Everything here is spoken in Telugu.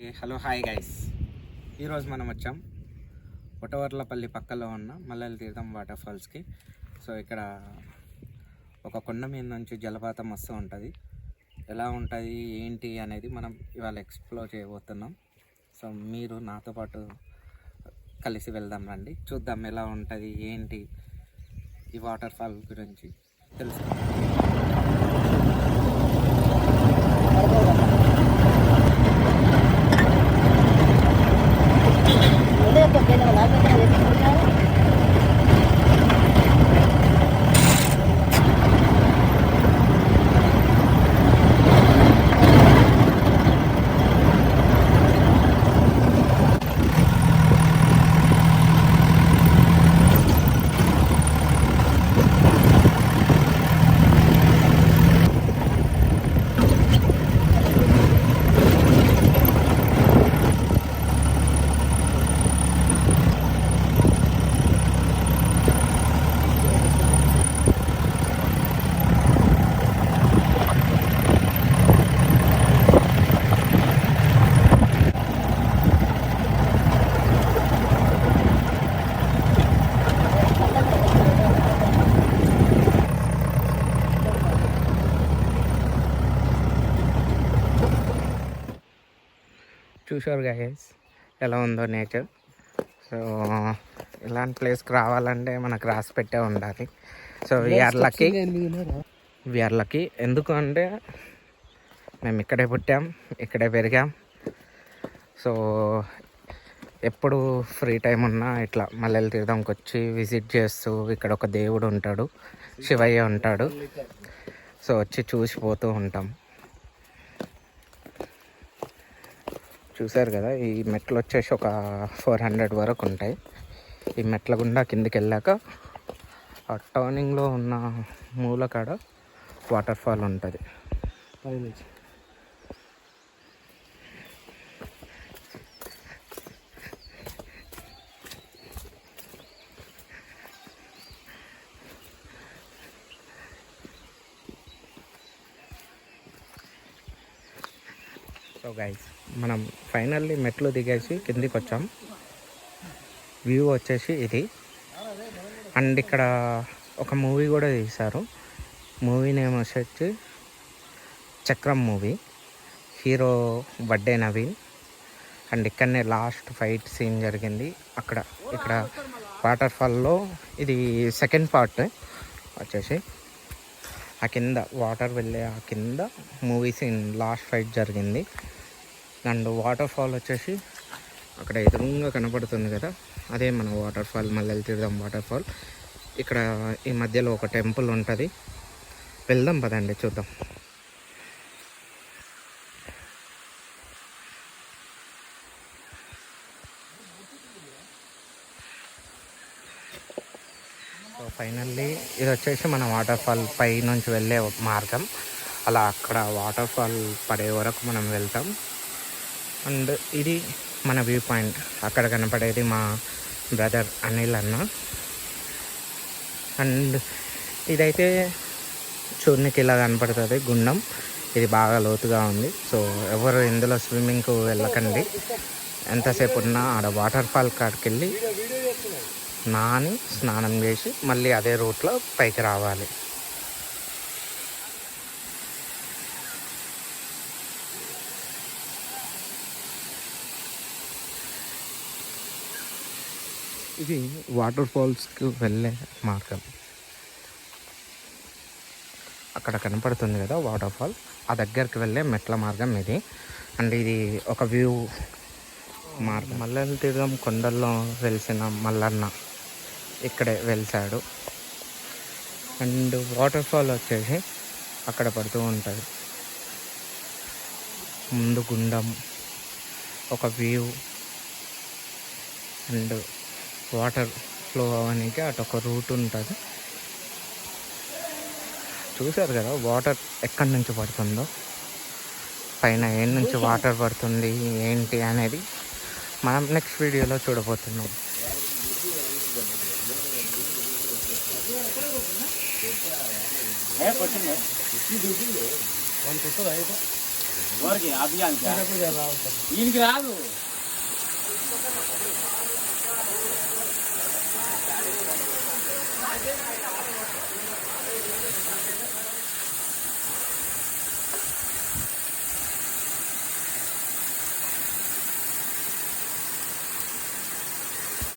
హలో హాయ్ గైస్, ఈరోజు మనం వచ్చాం ఒటవర్లపల్లి పక్కలో ఉన్న మల్లెల తీర్థం వాటర్ ఫాల్స్కి. సో ఇక్కడ ఒక కొండ మీద నుంచి జలపాతం వస్తూ ఉంటుంది. ఎలా ఉంటుంది ఏంటి అనేది మనం ఇవాళ ఎక్స్ప్లోర్ చేయబోతున్నాం. సో మీరు నాతో పాటు కలిసి వెళ్దాం రండి, చూద్దాం ఎలా ఉంటుంది ఏంటి ఈ వాటర్ ఫాల్ గురించి తెలుసుకుందాం. చూసారు గైస్ ఎలా ఉందో నేచర్. సో ఇలాంటి ప్లేస్కి రావాలంటే మనకు రాసి పెట్టే ఉండాలి. So we are lucky. ఎందుకు అంటే మేము ఇక్కడే పుట్టాం, ఇక్కడే పెరిగాం. సో ఎప్పుడు ఫ్రీ టైం ఉన్నా ఇట్లా మల్లెల తీర్థంకి వచ్చి విజిట్ చేస్తూ, ఇక్కడ ఒక దేవుడు ఉంటాడు, శివయ్య ఉంటాడు. సో వచ్చి చూసిపోతూ ఉంటాం. చూసారు కదా, ఈ మెట్లు వచ్చేసి ఒక 400 వరకు ఉంటాయి. ఈ మెట్ల గుండా కిందికి వెళ్ళాక ఆ టర్నింగ్లో ఉన్న మూల కాడ వాటర్ ఫాల్ ఉంటుంది. సో గైస్, మనం ఫైనల్లీ మెట్లు దిగేసి కిందికి వచ్చాం. వ్యూ వచ్చేసి ఇది. అండ్ ఇక్కడ ఒక మూవీ కూడా తీశారు. మూవీ నేమ్ వచ్చేసి చక్రం movie. Hero birthday Naveen. And ఇక్కడనే లాస్ట్ ఫైట్ సీన్ జరిగింది. ఇక్కడ వాటర్ ఫాల్లో ఇది సెకండ్ పార్ట్ వచ్చేసి. ఆ కింద వాటర్ వెళ్ళే ఆ కింద మూవీ సీన్ లాస్ట్ ఫైట్ జరిగింది. అండ్ వాటర్ ఫాల్ వచ్చేసి అక్కడ ఎదురుగా కనపడుతుంది కదా, అదే మన వాటర్ ఫాల్, మల్లెల తీర్థం వాటర్ ఫాల్. ఇక్కడ ఈ మధ్యలో ఒక టెంపుల్ ఉంటుంది. వెళ్దాం పదండి, చూద్దాం. సో ఫైనల్లీ ఇది వచ్చేసి మన వాటర్ ఫాల్ పై నుంచి వెళ్ళే మార్గం. అలా అక్కడ వాటర్ ఫాల్ పడే వరకు మనం వెళ్తాం. అండ్ ఇది మన వ్యూ పాయింట్. అక్కడ కనపడేది మా బ్రదర్ అనిల్ అన్న. అండ్ ఇదైతే చూడనికి ఇలా కనపడుతుంది గుండం. ఇది బాగా లోతుగా ఉంది. సో ఎవరు ఇందులో స్విమ్మింగ్కు వెళ్ళకండి. ఎంతసేపు ఉన్నా ఆడ వాటర్ ఫాల్ కాడికి వెళ్ళి నాని స్నానం చేసి మళ్ళీ అదే రూట్లో పైకి రావాలి. ఇది వాటర్ ఫాల్స్కి వెళ్ళే మార్గం. అక్కడ కనపడుతుంది కదా వాటర్ ఫాల్, ఆ దగ్గరికి వెళ్ళే మెట్ల మార్గం ఇది. అండ్ ఇది ఒక వ్యూ మార్గం. మల్లెల తీర్థం కొండల్లో వెలిసిన మల్లన్న ఇక్కడే వెలిసాడు. అండ్ వాటర్ ఫాల్ వచ్చేసి అక్కడ పడుతూ ఉంటుంది. ముందు గుండం, ఒక వ్యూ, అండ్ వాటర్ ఫ్లో అవ్వడానికి అటు ఒక రూట్ ఉంటుంది. చూసారు కదా వాటర్ ఎక్కడి నుంచి పడుతుందో, పైన ఏం నుంచి వాటర్ పడుతుంది ఏంటి అనేది మనం నెక్స్ట్ వీడియోలో చూడబోతున్నాం. ఎవరికి అభియానికి ఈయనకి రాదు